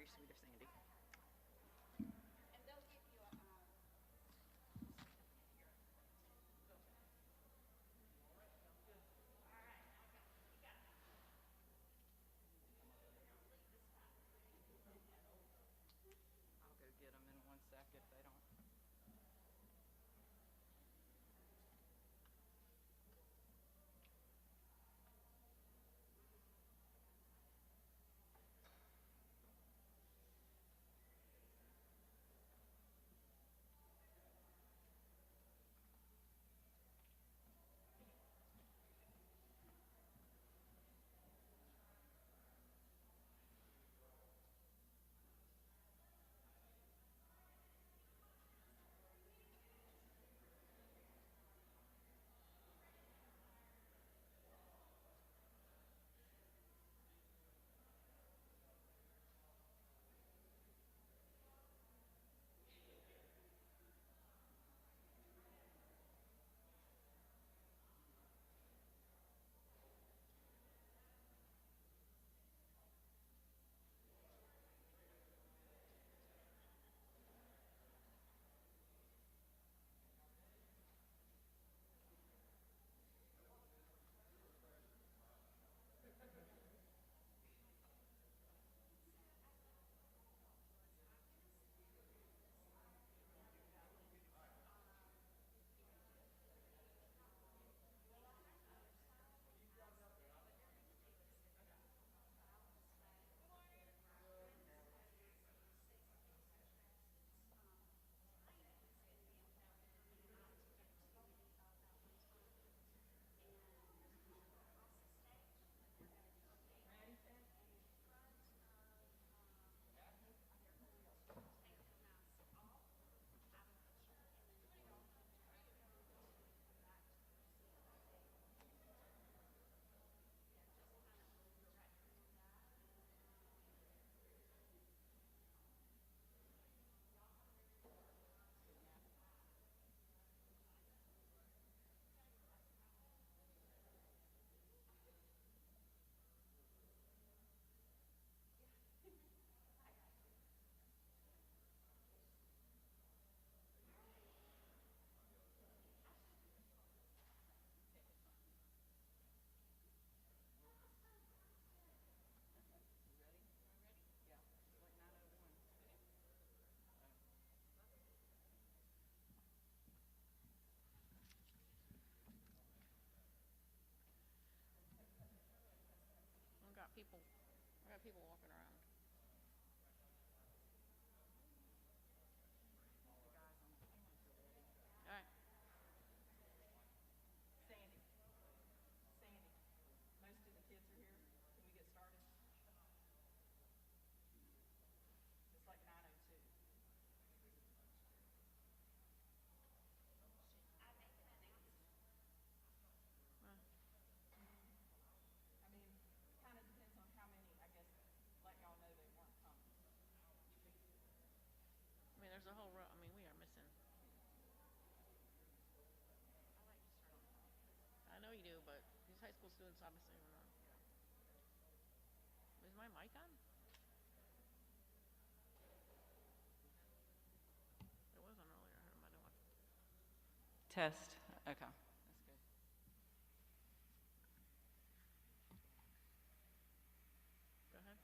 very sweet of Sandy. And they'll give you a I'll go get them in 1 sec if they don't. I got people walking around. All right. Sandy. Sandy. Most of the kids are here. Can we get started? It's like 9:02. I mean, kind of depends on how many, I guess, let y'all know they weren't coming. I mean, there's a whole row. I mean, we are missing. I like to start on time. I know you do, but these high school students obviously are not. Is my mic on? It was on earlier. I heard my one. Test. Okay. That's good. Go ahead.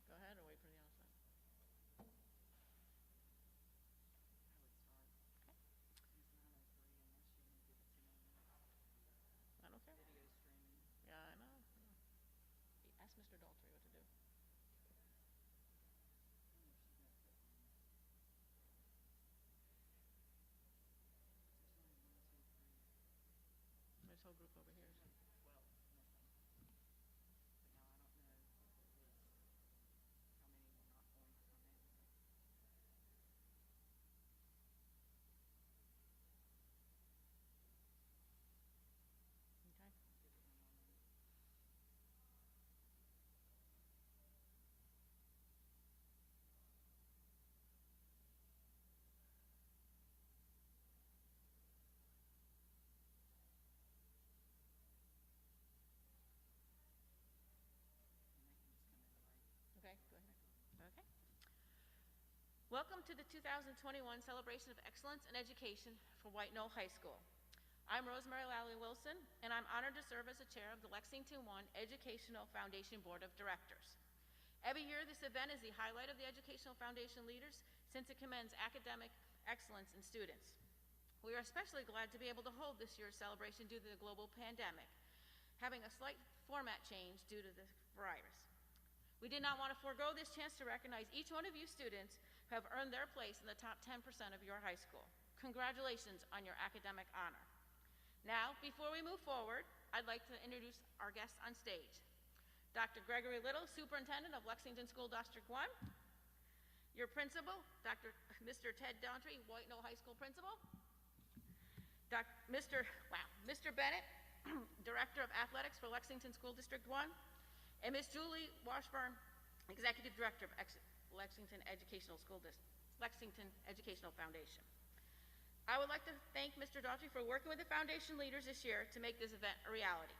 Go ahead or wait for the other side. I would start. Okay. It's 9:03 unless you want to give it to me. I don't care. Video streaming. Yeah, I know. Ask Mr. Daltrey what to do. Welcome to the 2021 Celebration of Excellence in Education for White Knoll High School. I'm Rosemary Lally Wilson, and I'm honored to serve as the chair of the Lexington I Educational Foundation Board of Directors. Every year, this event is the highlight of the Educational Foundation leaders since it commends academic excellence in students. We are especially glad to be able to hold this year's celebration due to the global pandemic, having a slight format change due to the virus. We did not want to forego this chance to recognize each one of you students who have earned their place in the top 10% of your high school. Congratulations on your academic honor. Now, before we move forward, I'd like to introduce our guests on stage. Dr. Gregory Little, Superintendent of Lexington School District 1. Your principal, Mr. Ted Daughtry, White Knoll High School Principal. Mr. Bennett, Director of Athletics for Lexington School District 1. And Ms. Julie Washburn, Executive Director of Lexington Educational Foundation. I would like to thank Mr. Daughtry for working with the foundation leaders this year to make this event a reality.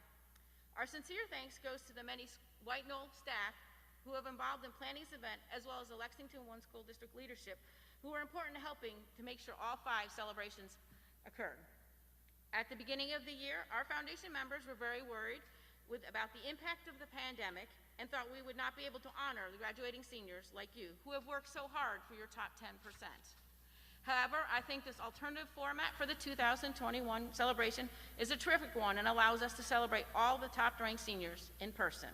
Our sincere thanks goes to the many White Knoll staff who have involved in planning this event, as well as the Lexington I School District leadership, who are important in helping to make sure all 5 celebrations occurred. At the beginning of the year, our foundation members were very worried about the impact of the pandemic and thought we would not be able to honor the graduating seniors like you who have worked so hard for your top 10%. However, I think this alternative format for the 2021 celebration is a terrific one and allows us to celebrate all the top-ranked seniors in person,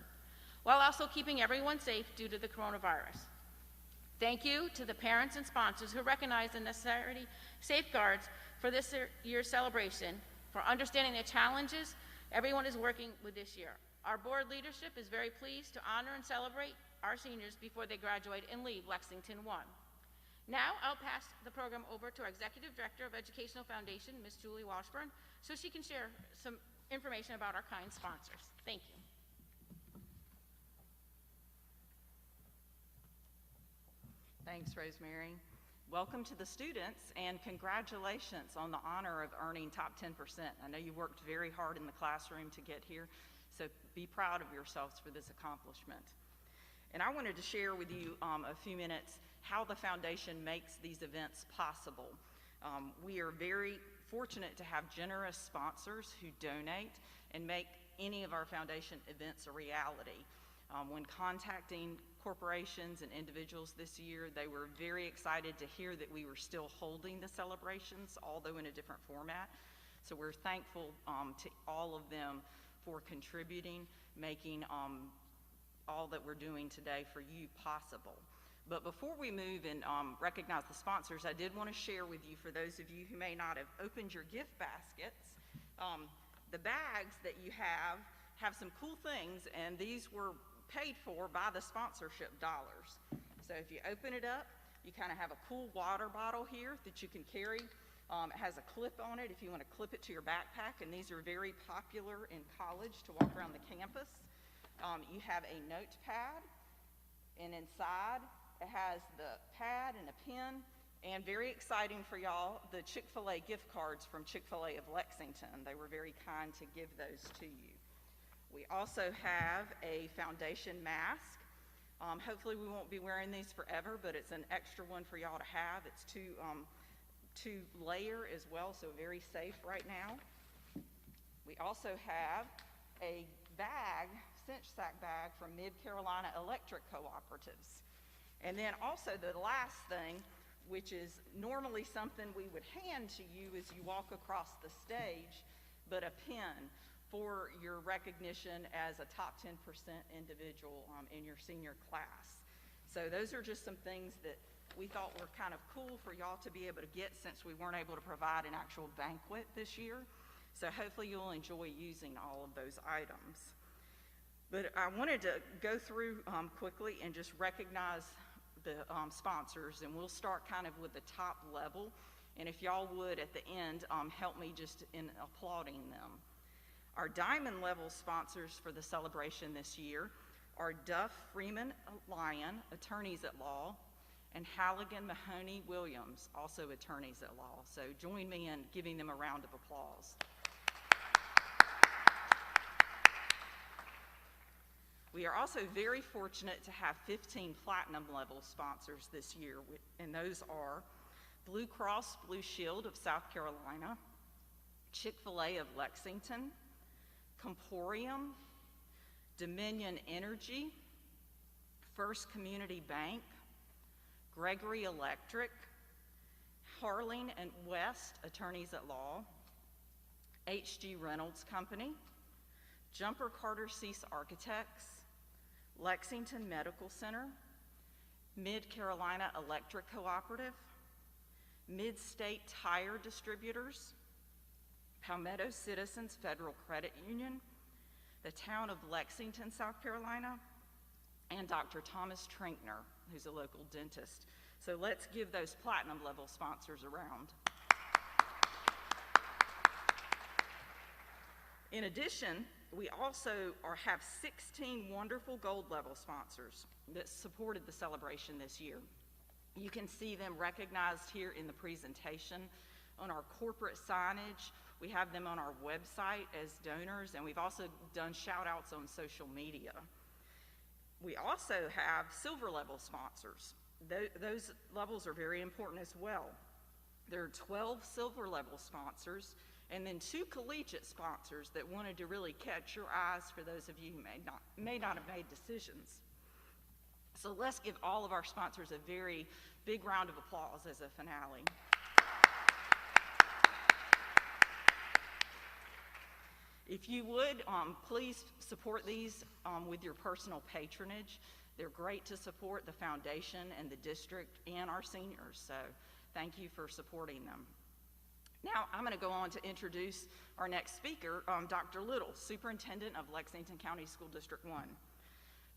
while also keeping everyone safe due to the coronavirus. Thank you to the parents and sponsors who recognize the necessary safeguards for this year's celebration, for understanding the challenges everyone is working with this year. Our board leadership is very pleased to honor and celebrate our seniors before they graduate and leave Lexington I. Now I'll pass the program over to our Executive Director of Educational Foundation, Ms. Julie Washburn, so she can share some information about our kind sponsors. Thank you. Thanks, Rosemary. Welcome to the students, and congratulations on the honor of earning top 10%. I know you worked very hard in the classroom to get here, so be proud of yourselves for this accomplishment. And I wanted to share with you a few minutes how the foundation makes these events possible. We are very fortunate to have generous sponsors who donate and make any of our foundation events a reality. When contacting corporations and individuals this year, they were very excited to hear that we were still holding the celebrations, although in a different format. So we're thankful to all of them for contributing, making all that we're doing today for you possible. But before we move and recognize the sponsors, I did want to share with you, for those of you who may not have opened your gift baskets, the bags that you have some cool things, and these were paid for by the sponsorship dollars. So if you open it up, you kind of have a cool water bottle here that you can carry. It has a clip on it if you want to clip it to your backpack, and these are very popular in college to walk around the campus. You have a notepad, and inside it has the pad and a pen, and very exciting for y'all, the Chick-fil-A gift cards from Chick-fil-A of Lexington. They were very kind to give those to you. We also have a foundation mask. Hopefully we won't be wearing these forever, but it's an extra one for y'all to have. It's two layer as well, so very safe right now. We also have a bag, cinch sack bag from Mid-Carolina Electric Cooperatives. And then also the last thing, which is normally something we would hand to you as you walk across the stage, but a pin for your recognition as a top 10% individual in your senior class. So those are just some things that we thought were kind of cool for y'all to be able to get, since we weren't able to provide an actual banquet this year. So hopefully you'll enjoy using all of those items. But I wanted to go through quickly and just recognize the sponsors, and we'll start kind of with the top level. And if y'all would, at the end, help me just in applauding them. Our diamond level sponsors for the celebration this year are Duff Freeman Lyon, attorneys at law, and Halligan Mahoney Williams, also attorneys at law. So join me in giving them a round of applause. We are also very fortunate to have 15 platinum level sponsors this year, and those are Blue Cross Blue Shield of South Carolina, Chick-fil-A of Lexington, Comporium, Dominion Energy, First Community Bank, Gregory Electric, Harling and West Attorneys at Law, H.G. Reynolds Company, Jumper Carter Cease Architects, Lexington Medical Center, Mid-Carolina Electric Cooperative, Mid-State Tire Distributors, Palmetto Citizens Federal Credit Union, the town of Lexington, South Carolina, and Dr. Thomas Trinkner, who's a local dentist. So let's give those platinum level sponsors a round. In addition, we also have 16 wonderful gold level sponsors that supported the celebration this year. You can see them recognized here in the presentation on our corporate signage. We have them on our website as donors, and we've also done shout outs on social media. We also have silver level sponsors. Those levels are very important as well. There are 12 silver level sponsors, and then 2 collegiate sponsors that wanted to really catch your eyes for those of you who may not have made decisions. So let's give all of our sponsors a very big round of applause as a finale. If you would, please support these with your personal patronage. They're great to support the foundation and the district and our seniors, so thank you for supporting them. Now, I'm going to go on to introduce our next speaker, Dr. Little, Superintendent of Lexington County School District 1.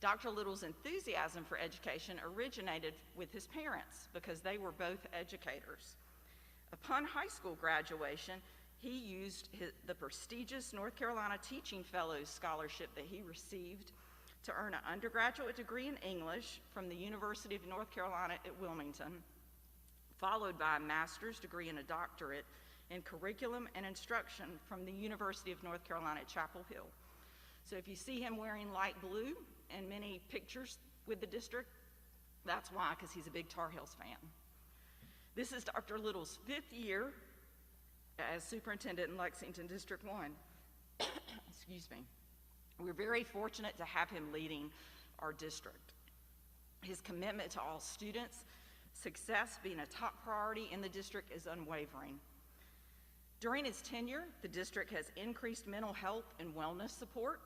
Dr. Little's enthusiasm for education originated with his parents because they were both educators. Upon high school graduation, he used the prestigious North Carolina Teaching Fellows Scholarship that he received to earn an undergraduate degree in English from the University of North Carolina at Wilmington, followed by a master's degree and a doctorate in curriculum and instruction from the University of North Carolina at Chapel Hill. So if you see him wearing light blue in many pictures with the district, that's why, because he's a big Tar Heels fan. This is Dr. Little's 5th year as superintendent in Lexington District 1. Excuse me. We're very fortunate to have him leading our district. His commitment to all students, success being a top priority in the district, is unwavering. During his tenure, the district has increased mental health and wellness support,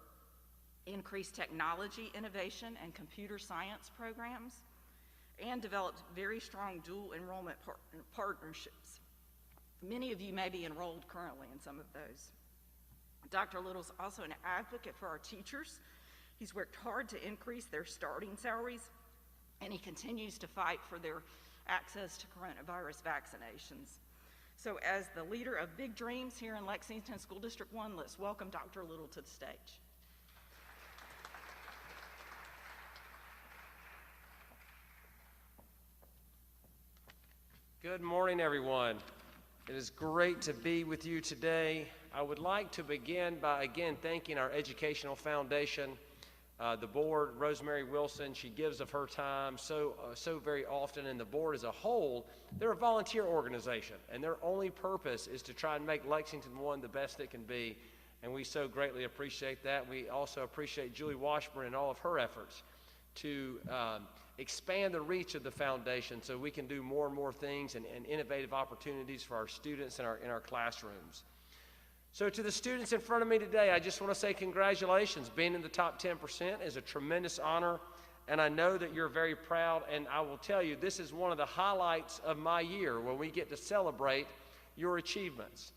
increased technology innovation and computer science programs, and developed very strong dual enrollment partnerships. Many of you may be enrolled currently in some of those. Dr. Little's also an advocate for our teachers. He's worked hard to increase their starting salaries, and he continues to fight for their access to coronavirus vaccinations. So as the leader of Big Dreams here in Lexington School District 1, let's welcome Dr. Little to the stage. Good morning, everyone. It is great to be with you today. I would like to begin by again thanking our Educational Foundation, the board, Rosemary Wilson. She gives of her time so very often, and the board as a whole. They're a volunteer organization, and their only purpose is to try and make Lexington 1 the best it can be, and we so greatly appreciate that. We also appreciate Julie Washburn and all of her efforts to expand the reach of the foundation so we can do more and more things and innovative opportunities for our students in our classrooms. So to the students in front of me today, I just want to say congratulations. Being in the top 10% is a tremendous honor, and I know that you're very proud, and I will tell you, this is one of the highlights of my year when we get to celebrate your achievements,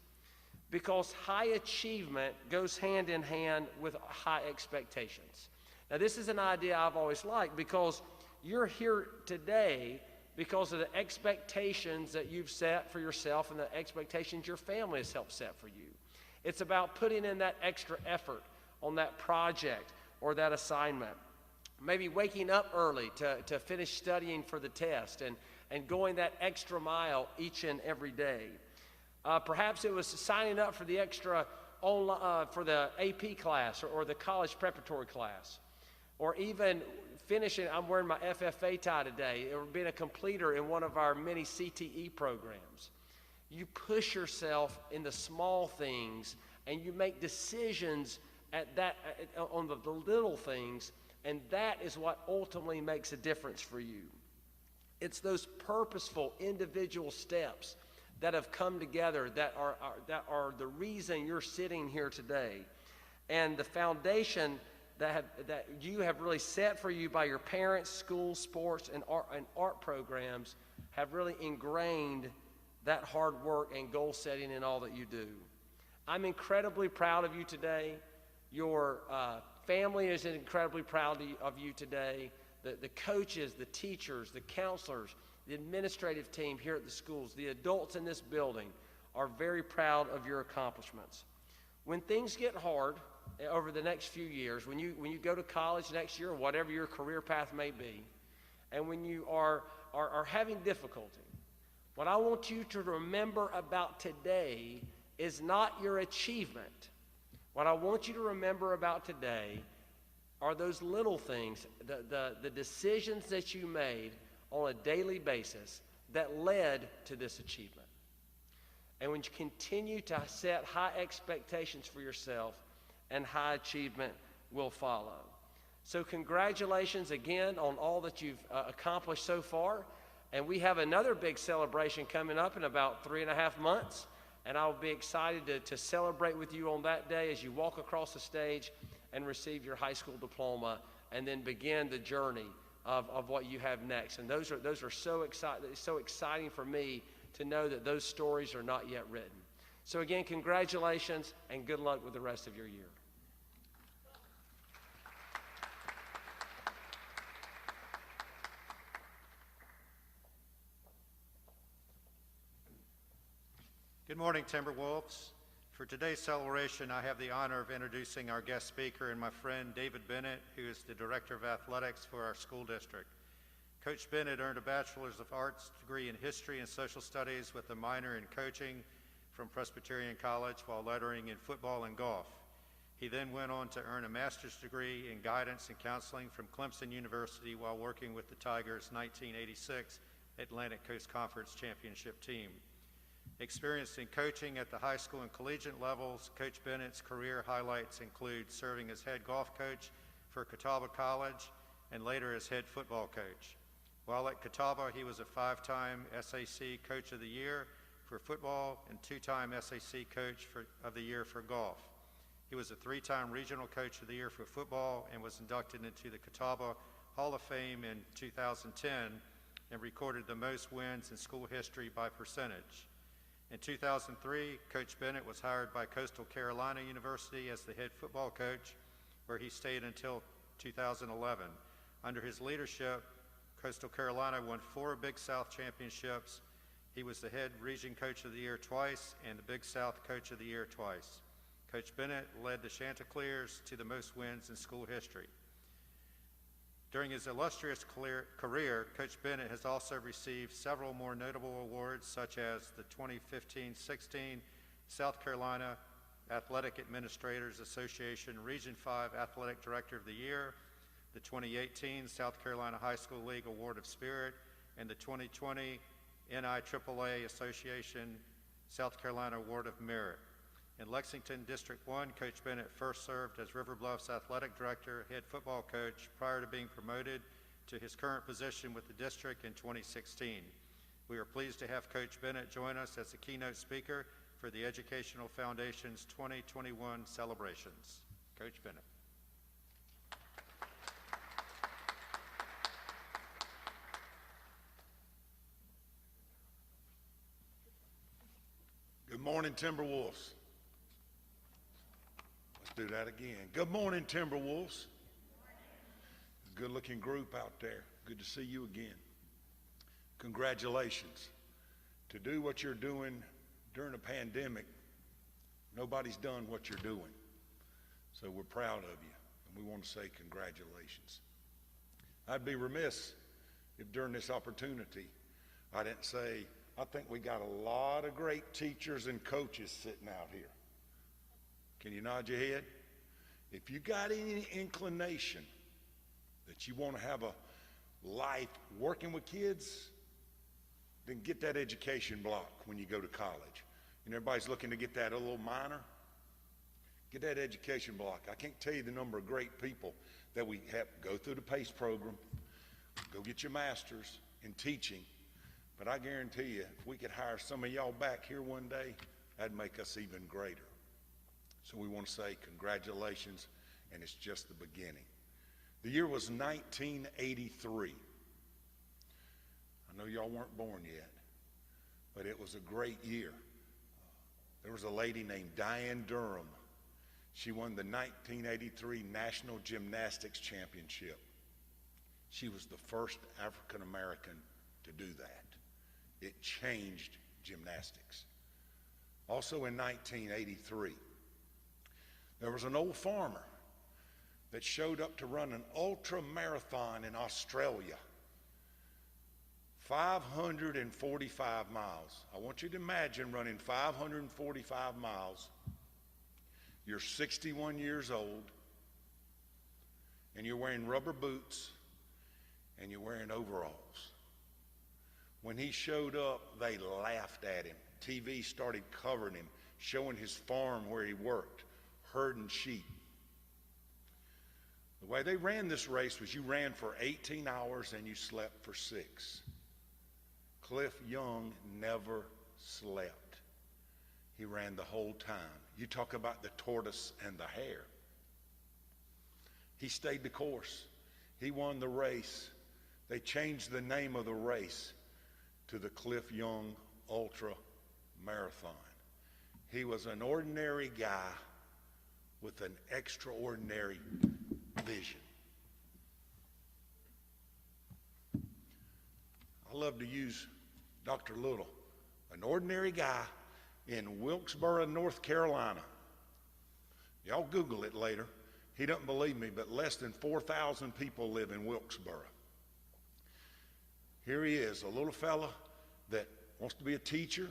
because high achievement goes hand in hand with high expectations. Now, this is an idea I've always liked, because you're here today because of the expectations that you've set for yourself and the expectations your family has helped set for you. It's about putting in that extra effort on that project or that assignment. Maybe waking up early to finish studying for the test and going that extra mile each and every day. Perhaps it was signing up for the extra for the AP class or the college preparatory class. or even finishing, I'm wearing my FFA tie today, or being a completer in one of our many CTE programs. You push yourself in the small things, and you make decisions on the little things, and that is what ultimately makes a difference for you. It's those purposeful individual steps that have come together that are the reason you're sitting here today. And the foundation that you have really set for you by your parents, schools, sports, and art programs have really ingrained that hard work and goal setting in all that you do. I'm incredibly proud of you today. Your family is incredibly proud of you today. The coaches, the teachers, the counselors, the administrative team here at the schools, the adults in this building are very proud of your accomplishments. When things get hard over the next few years, when you go to college next year, or whatever your career path may be, and when you are having difficulty, what I want you to remember about today is not your achievement. What I want you to remember about today are those little things, the decisions that you made on a daily basis that led to this achievement. And when you continue to set high expectations for yourself, and high achievement will follow. So congratulations again on all that you've accomplished so far. And we have another big celebration coming up in about 3.5 months. And I'll be excited to celebrate with you on that day as you walk across the stage and receive your high school diploma, and then begin the journey of what you have next. And those are so exciting for me to know that those stories are not yet written. So again, congratulations and good luck with the rest of your year. Good morning, Timberwolves. For today's celebration, I have the honor of introducing our guest speaker and my friend David Bennett, who is the Director of Athletics for our school district. Coach Bennett earned a Bachelor's of Arts degree in History and Social Studies with a minor in coaching from Presbyterian College while lettering in football and golf. He then went on to earn a master's degree in guidance and counseling from Clemson University while working with the Tigers' 1986 Atlantic Coast Conference Championship team. Experienced in coaching at the high school and collegiate levels, Coach Bennett's career highlights include serving as head golf coach for Catawba College and later as head football coach. While at Catawba, he was a 5-time SAC Coach of the Year for football and 2-time SAC Coach of the Year for golf. He was a 3-time Regional Coach of the Year for football and was inducted into the Catawba Hall of Fame in 2010 and recorded the most wins in school history by percentage. In 2003, Coach Bennett was hired by Coastal Carolina University as the head football coach, where he stayed until 2011. Under his leadership, Coastal Carolina won 4 Big South championships. He was the head Region Coach of the Year twice and the Big South Coach of the Year twice. Coach Bennett led the Chanticleers to the most wins in school history. During his illustrious career, Coach Bennett has also received several more notable awards, such as the 2015-16 South Carolina Athletic Administrators Association Region 5 Athletic Director of the Year, the 2018 South Carolina High School League Award of Spirit, and the 2020 NIAAA Association South Carolina Award of Merit. In Lexington District 1, Coach Bennett first served as River Bluffs Athletic Director, head football coach, prior to being promoted to his current position with the district in 2016. We are pleased to have Coach Bennett join us as the keynote speaker for the Educational Foundation's 2021 celebrations. Coach Bennett. Good morning, Timberwolves. Do that again. Good morning, Timberwolves. Good looking group out there. Good to see you again. Congratulations. To do what you're doing during a pandemic, nobody's done what you're doing. So we're proud of you, and we want to say congratulations. I'd be remiss if during this opportunity I didn't say, I think we got a lot of great teachers and coaches sitting out here. Can you nod your head? If you got any inclination that you want to have a life working with kids, then get that education block when you go to college. And everybody's looking to get that a little minor. Get that education block. I can't tell you the number of great people that we have go through the PACE program, go get your master's in teaching. But I guarantee you, if we could hire some of y'all back here one day, that'd make us even greater. So we want to say congratulations, and it's just the beginning. The year was 1983. I know y'all weren't born yet, but it was a great year. There was a lady named Diane Durham. She won the 1983 National Gymnastics Championship. She was the first African American to do that. It changed gymnastics. Also in 1983, there was an old farmer that showed up to run an ultra marathon in Australia. 545 miles. I want you to imagine running 545 miles. You're 61 years old, and you're wearing rubber boots, and you're wearing overalls. When he showed up, they laughed at him. TV started covering him, showing his farm where he worked, herding sheep. The way they ran this race was you ran for 18 hours and you slept for 6. Cliff Young never slept. He ran the whole time. You talk about the tortoise and the hare. He stayed the course. He won the race. They changed the name of the race to the Cliff Young Ultra Marathon. He was an ordinary guy with an extraordinary vision. I love to use Dr. Little, an ordinary guy in Wilkesboro, North Carolina. Y'all Google it later. He doesn't believe me, but less than 4,000 people live in Wilkesboro. Here he is, a little fella that wants to be a teacher,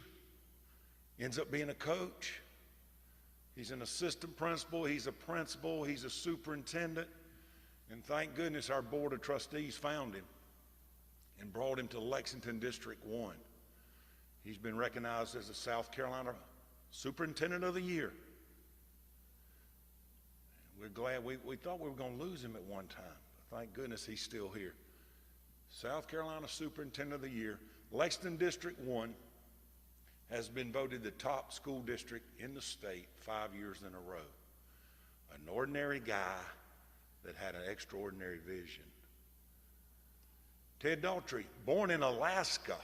ends up being a coach. He's an assistant principal, he's a superintendent, and thank goodness our board of trustees found him and brought him to Lexington District 1. He's been recognized as the South Carolina Superintendent of the Year. We're glad. We thought we were going to lose him at one time, but thank goodness he's still here. South Carolina Superintendent of the Year. Lexington District 1 has been voted the top school district in the state 5 years in a row. An ordinary guy that had an extraordinary vision. Ted Daughtry, born in Alaska,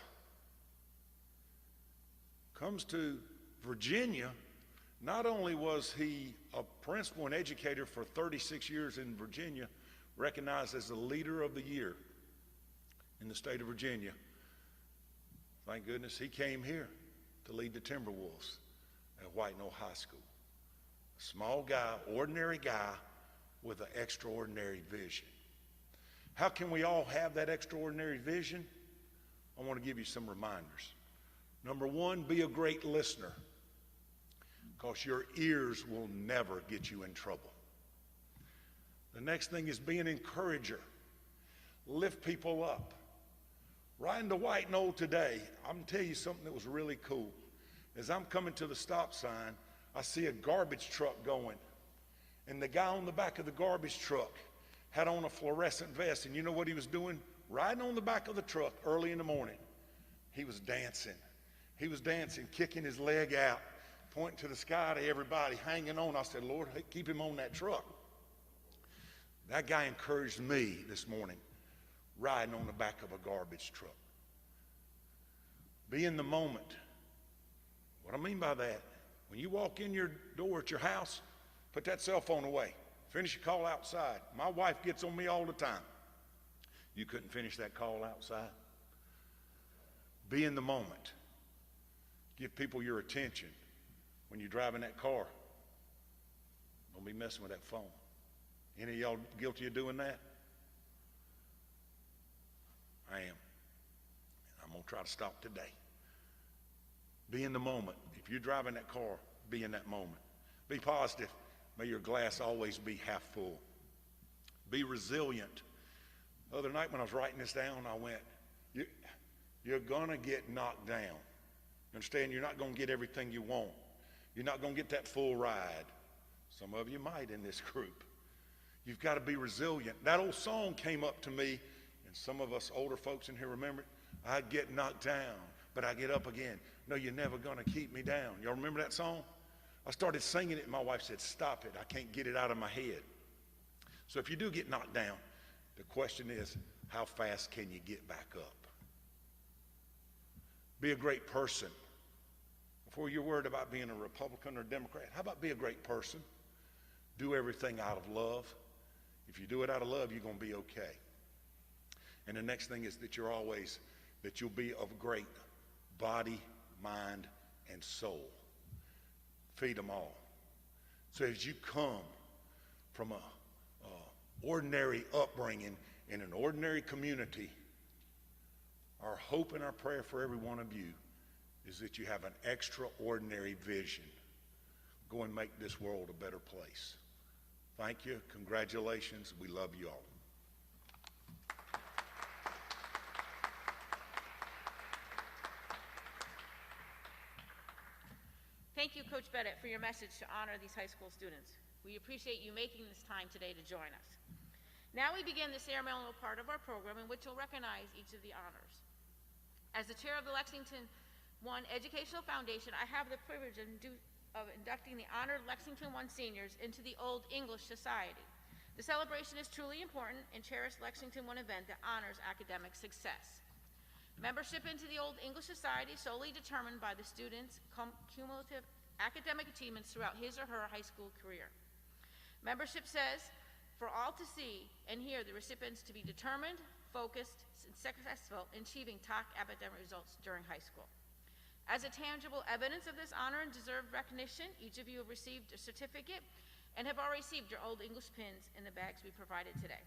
comes to Virginia. Not only was he a principal and educator for 36 years in Virginia, recognized as the leader of the year in the state of Virginia, thank goodness he came here to lead the Timberwolves at White Knoll High School. A small guy, ordinary guy with an extraordinary vision. How can we all have that extraordinary vision? I want to give you some reminders. Number one, be a great listener, because your ears will never get you in trouble. The next thing is be an encourager. Lift people up. Riding to White Knoll today, I'm going to tell you something that was really cool. As I'm coming to the stop sign, I see a garbage truck going. And the guy on the back of the garbage truck had on a fluorescent vest. And you know what he was doing? Riding on the back of the truck early in the morning. He was dancing. He was dancing, kicking his leg out, pointing to the sky to everybody, hanging on. I said, Lord, keep him on that truck. That guy encouraged me this morning, riding on the back of a garbage truck. Be in the moment. What I mean by that, when you walk in your door at your house, put that cell phone away. Finish your call outside. My wife gets on me all the time. You couldn't finish that call outside? Be in the moment. Give people your attention when you're driving that car. Don't be messing with that phone. Any of y'all guilty of doing that? I am. I'm going to try to stop today. Be in the moment. If you're driving that car, be in that moment. Be positive. May your glass always be half full. Be resilient. The other night when I was writing this down, I went, you're going to get knocked down. You understand? You're not going to get everything you want. You're not going to get that full ride. Some of you might in this group. You've got to be resilient. That old song came up to me, and some of us older folks in here remember it. I get knocked down, but I get up again. No, you're never going to keep me down. Y'all remember that song? I started singing it, and my wife said, stop it. I can't get it out of my head. So if you do get knocked down, the question is, how fast can you get back up? Be a great person. Before you're worried about being a Republican or Democrat, how about be a great person? Do everything out of love. If you do it out of love, you're going to be okay. And the next thing is that you'll be of great body, mind, and soul. Feed them all. So as you come from a ordinary upbringing in an ordinary community, our hope and our prayer for every one of you is that you have an extraordinary vision. Go and make this world a better place. Thank you. Congratulations. We love you all. Thank you, Coach Bennett, for your message to honor these high school students. We appreciate you making this time today to join us. Now we begin the ceremonial part of our program in which we'll recognize each of the honors. As the chair of the Lexington I Educational Foundation, I have the privilege of inducting the honored Lexington I seniors into the Old English Society. The celebration is truly important and cherished Lexington I event that honors academic success. Membership into the Old English Society is solely determined by the student's cumulative academic achievements throughout his or her high school career. Membership says, for all to see and hear the recipients to be determined, focused, and successful in achieving top academic results during high school. As a tangible evidence of this honor and deserved recognition, each of you have received a certificate and have already received your Old English pins in the bags we provided today.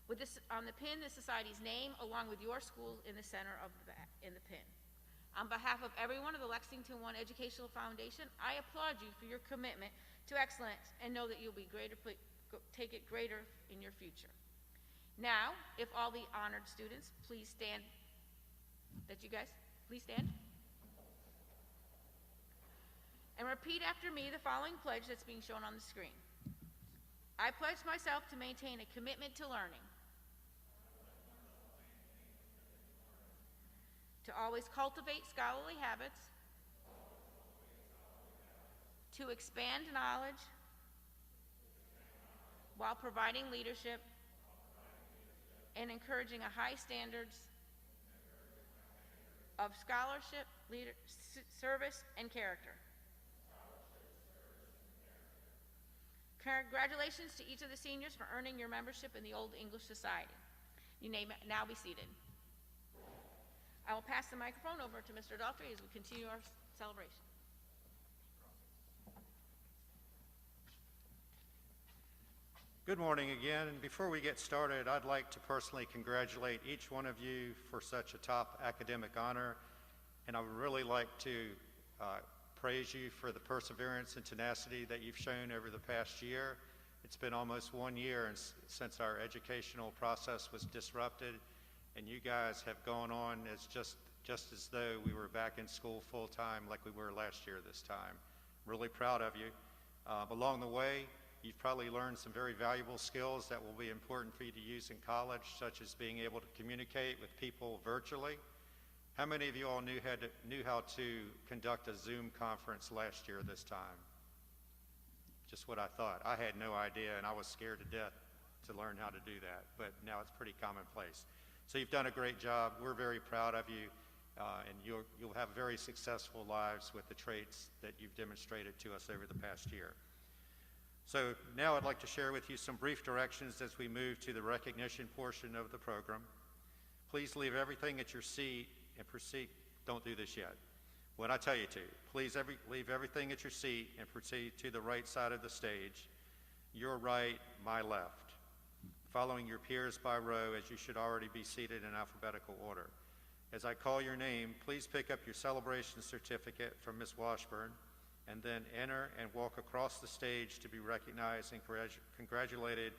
With this, on the pin, the Society's name, along with your school in the center of the pin. On behalf of everyone of the Lexington I Educational Foundation, I applaud you for your commitment to excellence and know that you'll be take it greater in your future. Now, if all the honored students please stand, please stand. And repeat after me the following pledge that's being shown on the screen. I pledge myself to maintain a commitment to learning, to always cultivate scholarly habits, to expand knowledge while providing leadership and encouraging a high standards of scholarship, service, and character. Congratulations to each of the seniors for earning your membership in the Old English Society. You may now be seated. I will pass the microphone over to Mr. Daughtry as we continue our celebration. Good morning again, and before we get started, I'd like to personally congratulate each one of you for such a top academic honor, and I would really like to praise you for the perseverance and tenacity that you've shown over the past year. It's been almost 1 year since our educational process was disrupted, and you guys have gone on as just as though we were back in school full time like we were last year this time. Really proud of you. Along the way, you've probably learned some very valuable skills that will be important for you to use in college, such as being able to communicate with people virtually. How many of you all knew how to conduct a Zoom conference last year this time? Just what I thought. I had no idea, and I was scared to death to learn how to do that, but now it's pretty commonplace. So you've done a great job. We're very proud of you, and you'll have very successful lives with the traits that you've demonstrated to us over the past year. So now I'd like to share with you some brief directions as we move to the recognition portion of the program. Please leave everything at your seat and proceed. Don't do this yet. When I tell you to, please leave everything at your seat and proceed to the right side of the stage. Your right, my left. Following your peers by row, as you should already be seated in alphabetical order. As I call your name, please pick up your celebration certificate from Ms. Washburn, and then enter and walk across the stage to be recognized and congratulated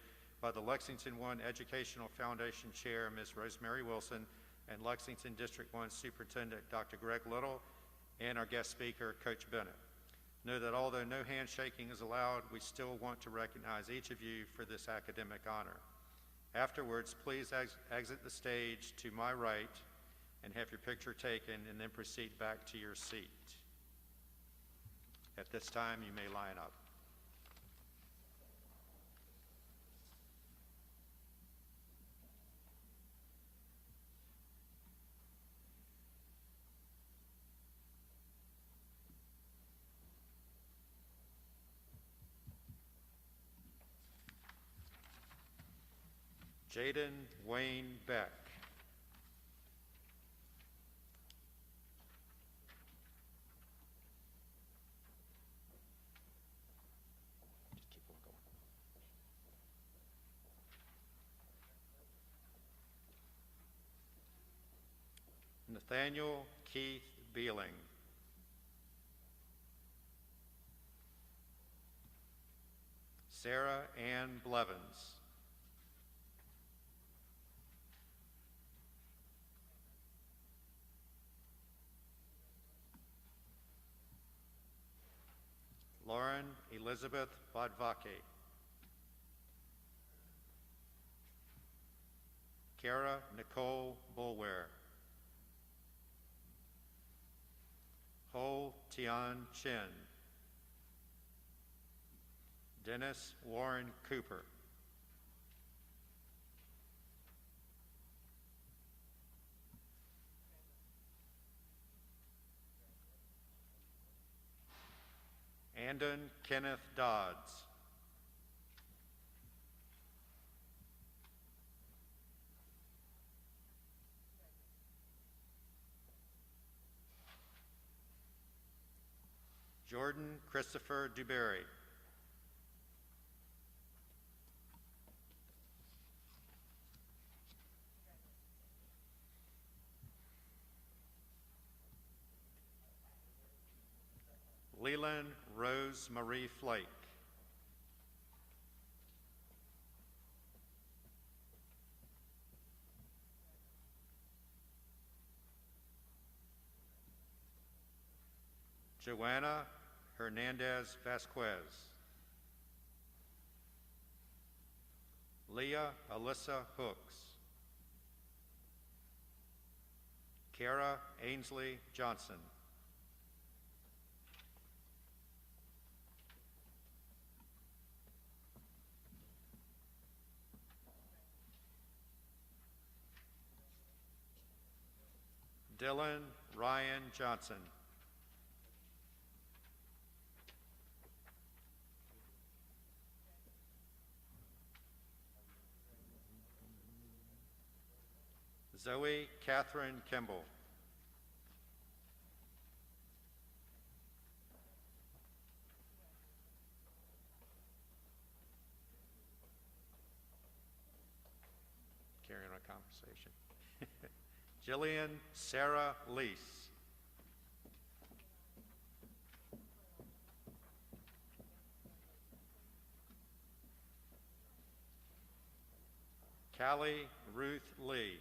by the Lexington 1 Educational Foundation Chair, Ms. Rosemary Wilson, and Lexington District 1 Superintendent, Dr. Greg Little, and our guest speaker, Coach Bennett. Know that although no handshaking is allowed, we still want to recognize each of you for this academic honor. Afterwards, please exit the stage to my right and have your picture taken, and then proceed back to your seat. At this time, you may line up. Jaden Wayne Beck. Just keep on going. Nathaniel Keith Beeling. Sarah Ann Blevins. Lauren Elizabeth Bodvake. Kara Nicole Bulware. Ho Tian Chin. Dennis Warren Cooper. Andon Kenneth Dodds. Jordan Christopher Dewberry. Leland Rose Marie Flake. Joanna Hernandez Vasquez. Leah Alyssa Hooks. Kara Ainsley Johnson. Dylan Ryan Johnson. Zoe Catherine Kimball. Carrying on a conversation. Jillian Sarah Lease. Callie Ruth Lee.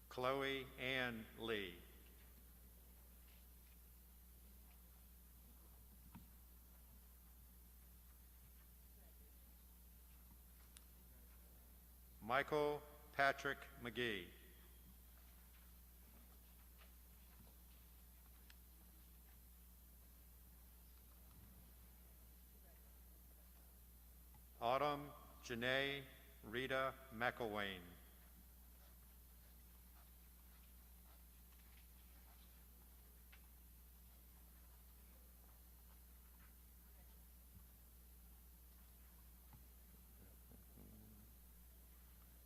Chloe Ann Lee. Michael Patrick McGee. Autumn Janae Rita McElwain.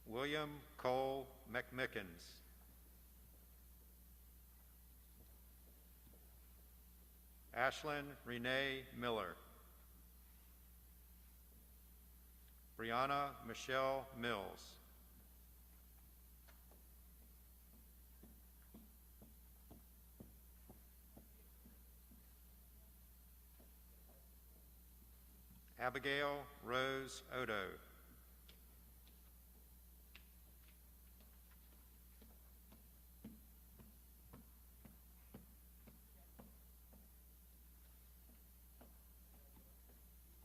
William Cole McMickens. Ashlyn Renee Miller. Brianna Michelle Mills. Abigail Rose Odo.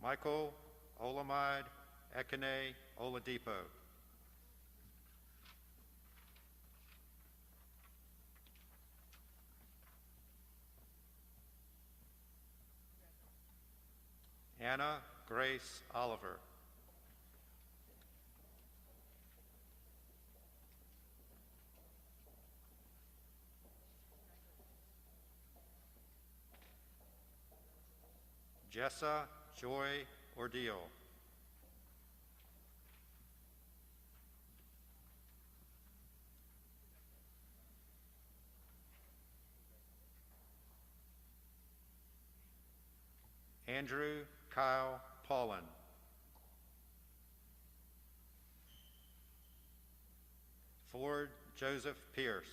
Michael Olamide Ekene Oladipo. Anna Grace Oliver. Jessa Joy Ordeal. Andrew Kyle Paulin. Ford Joseph Pierce.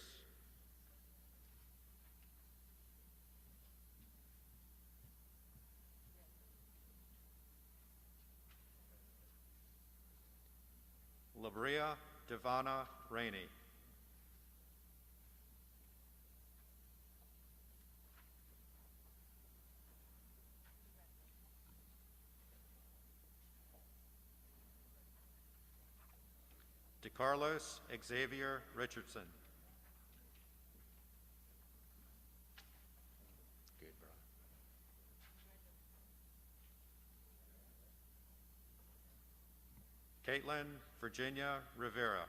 Labria Devana Rainey. DeCarlos Xavier Richardson. Good, bro. Caitlin Virginia Rivera.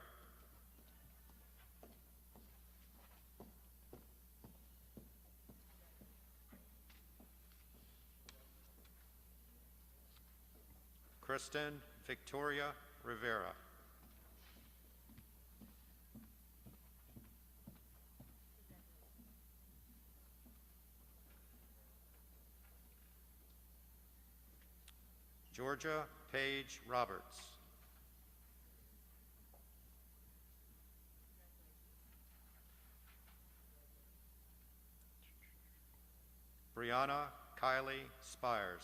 Kristen Victoria Rivera. Georgia Paige Roberts. Brianna Kylie Spires.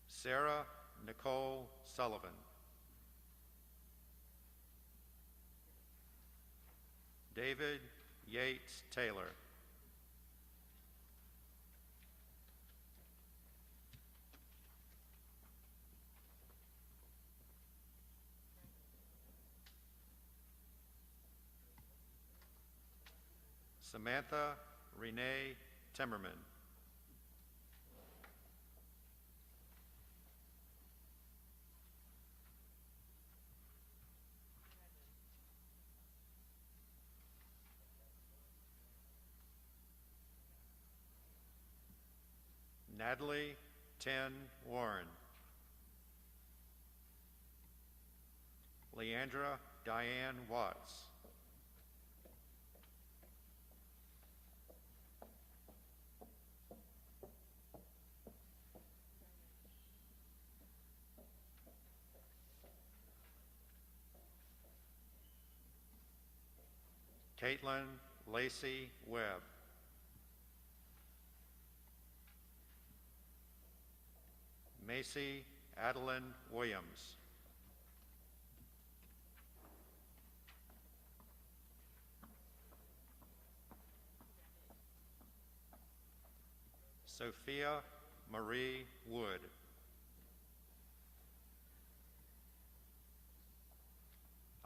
Sarah Nicole Sullivan. David Yates Taylor. Samantha Renee Timmerman. Natalie Ten Warren. Leandra Diane Watts. Caitlin Lacey Webb. Macy Adeline Williams. Sophia Marie Wood.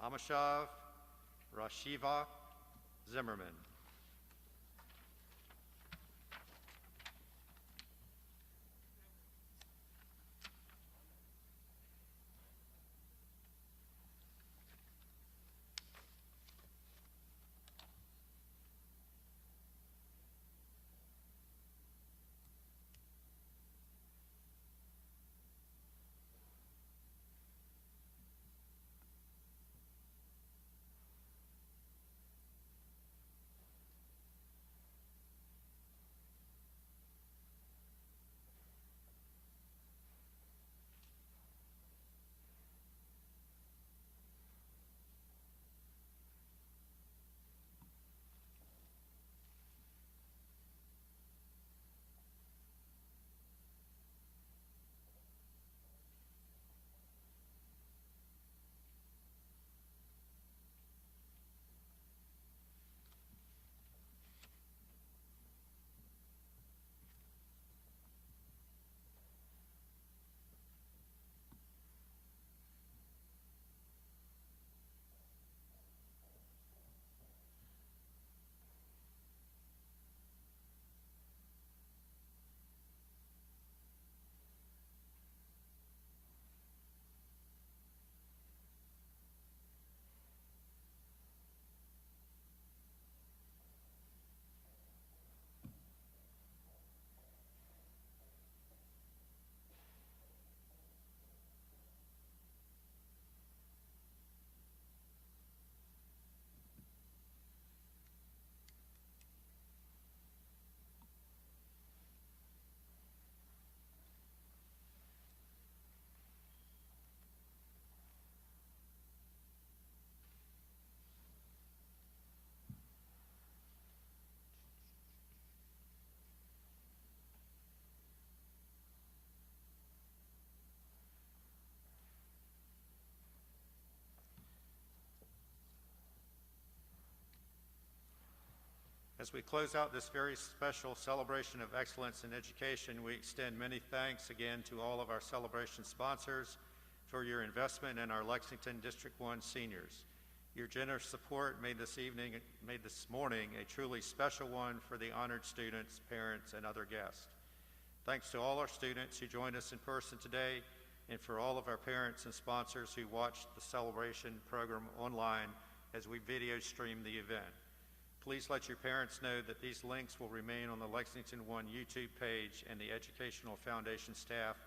Amashav Rashiva Zimmerman. As we close out this very special celebration of excellence in education, we extend many thanks again to all of our celebration sponsors for your investment in our Lexington District 1 seniors. Your generous support made this morning a truly special one for the honored students, parents, and other guests. Thanks to all our students who joined us in person today, and for all of our parents and sponsors who watched the celebration program online as we video stream the event. Please let your parents know that these links will remain on the Lexington 1 YouTube page, and the Educational Foundation staff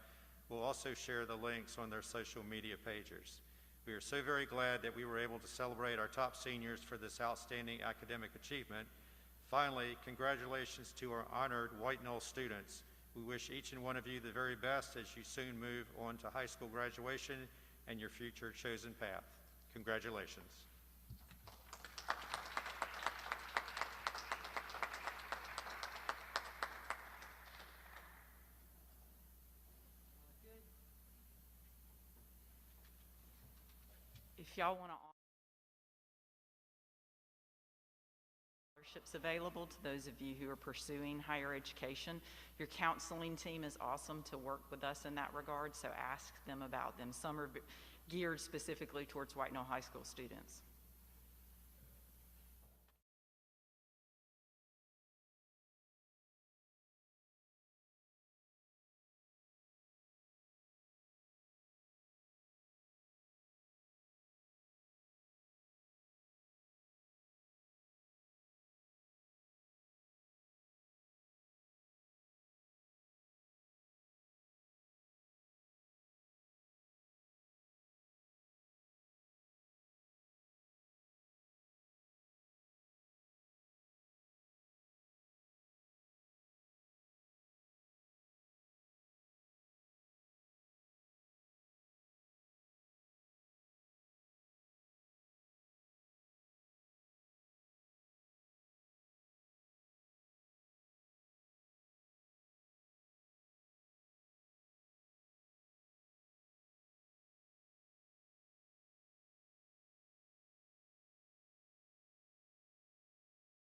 will also share the links on their social media pages. We are so very glad that we were able to celebrate our top seniors for this outstanding academic achievement. Finally, congratulations to our honored White Knoll students. We wish each and one of you the very best as you soon move on to high school graduation and your future chosen path. Congratulations. If y'all want to scholarships available to those of you who are pursuing higher education. Your counseling team is awesome to work with us in that regard, so ask them about them. Some are geared specifically towards White Knoll High School students.